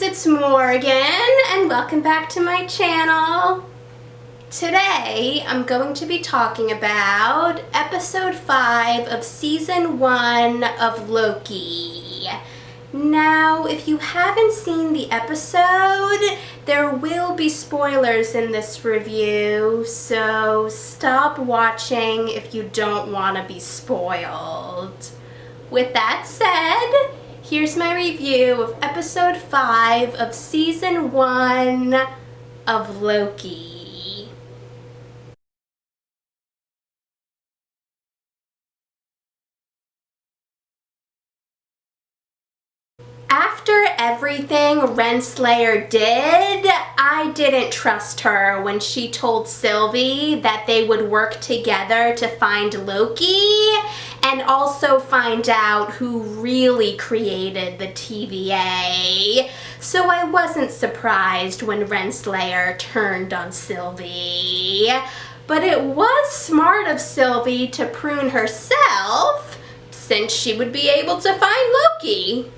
it's Morgan, and welcome back to my channel. Today, I'm going to be talking about episode 5 of season 1 of Loki. Now, if you haven't seen the episode, there will be spoilers in this review, so stop watching if you don't want to be spoiled. With that said, here's my review of episode 5 of season 1 of Loki. After everything Renslayer did, I didn't trust her when she told Sylvie that they would work together to find Loki and also find out who really created the TVA. So I wasn't surprised when Renslayer turned on Sylvie. But it was smart of Sylvie to prune herself, since she would be able to find Loki.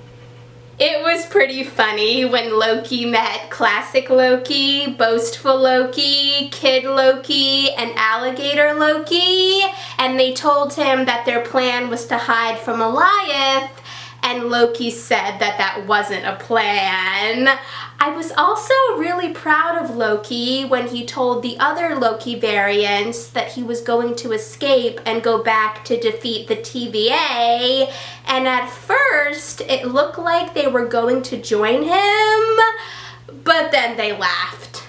It was pretty funny when Loki met Classic Loki, Boastful Loki, Kid Loki, and Alligator Loki, and they told him that their plan was to hide from Goliath, and Loki said that that wasn't a plan. I was also really proud of Loki when he told the other Loki variants that he was going to escape and go back to defeat the TVA, and at first it looked like they were going to join him, but then they laughed.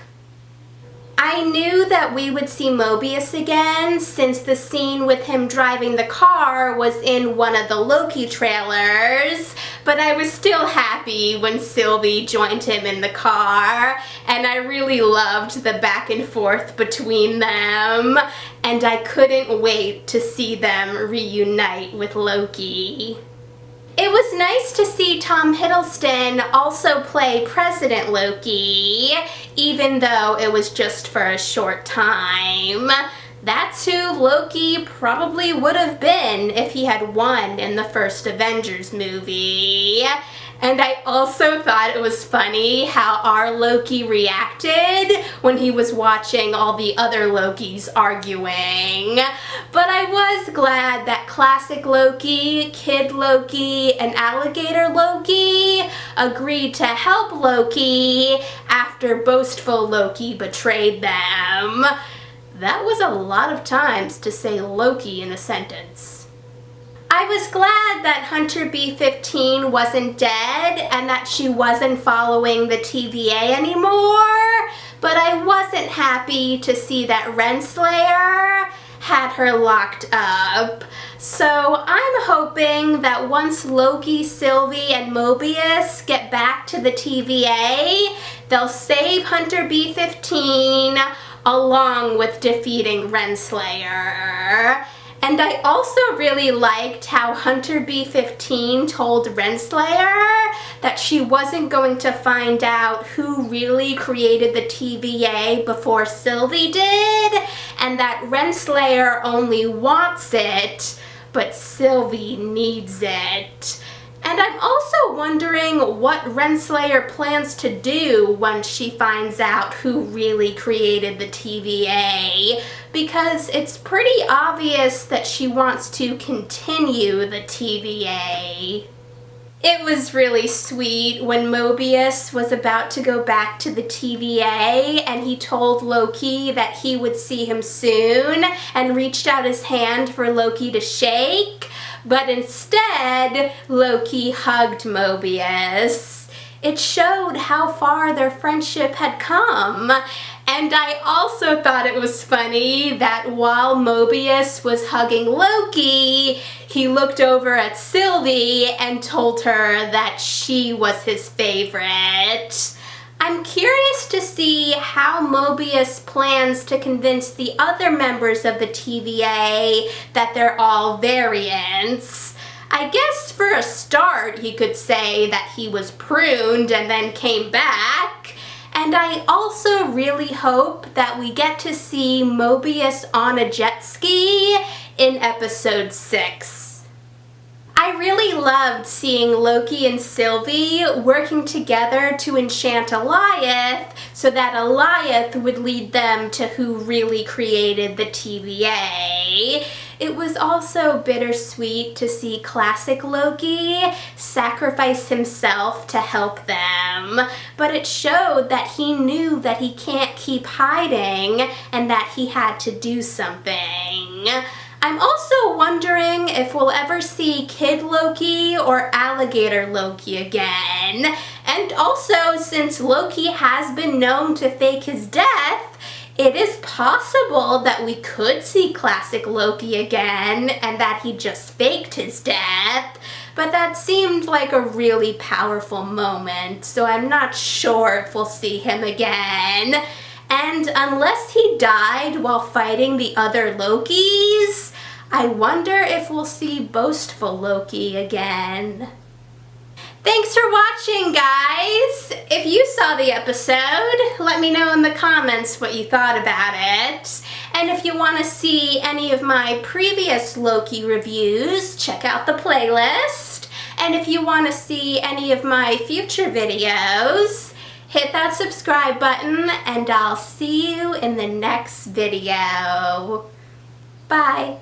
I knew that we would see Mobius again since the scene with him driving the car was in one of the Loki trailers, but I was still happy when Sylvie joined him in the car, and I really loved the back and forth between them, and I couldn't wait to see them reunite with Loki. It was nice to see Tom Hiddleston also play President Loki, even though it was just for a short time. That's who Loki probably would have been if he had won in the first Avengers movie. And I also thought it was funny how our Loki reacted when he was watching all the other Lokis arguing. But I was glad that Classic Loki, Kid Loki, and Alligator Loki agreed to help Loki after Boastful Loki betrayed them. That was a lot of times to say Loki in a sentence. I was glad that Hunter B-15 wasn't dead and that she wasn't following the TVA anymore, but I wasn't happy to see that Renslayer had her locked up. So I'm hoping that once Loki, Sylvie, and Mobius get back to the TVA, they'll save Hunter B-15 along with defeating Renslayer. And I also really liked how Hunter B-15 told Renslayer that she wasn't going to find out who really created the TVA before Sylvie did, and that Renslayer only wants it, but Sylvie needs it. And I'm also wondering what Renslayer plans to do once she finds out who really created the TVA, because it's pretty obvious that she wants to continue the TVA. It was really sweet when Mobius was about to go back to the TVA and he told Loki that he would see him soon and reached out his hand for Loki to shake. But instead, Loki hugged Mobius. It showed how far their friendship had come. And I also thought it was funny that while Mobius was hugging Loki, he looked over at Sylvie and told her that she was his favorite. I'm curious to see how Mobius plans to convince the other members of the TVA that they're all variants. I guess for a start he could say that he was pruned and then came back. And I also really hope that we get to see Mobius on a jet ski in episode 6. I really loved seeing Loki and Sylvie working together to enchant Eliath so that Eliath would lead them to who really created the TVA. It was also bittersweet to see classic Loki sacrifice himself to help them, but it showed that he knew that he can't keep hiding and that he had to do something. I'm also wondering if we'll ever see Kid Loki or Alligator Loki again. And also, since Loki has been known to fake his death, it is possible that we could see classic Loki again and that he just faked his death. But that seemed like a really powerful moment, so I'm not sure if we'll see him again. And unless he died while fighting the other Lokis, I wonder if we'll see boastful Loki again. Thanks for watching, guys! If you saw the episode, let me know in the comments what you thought about it. And if you want to see any of my previous Loki reviews, check out the playlist. And if you want to see any of my future videos, hit that subscribe button, and I'll see you in the next video. Bye!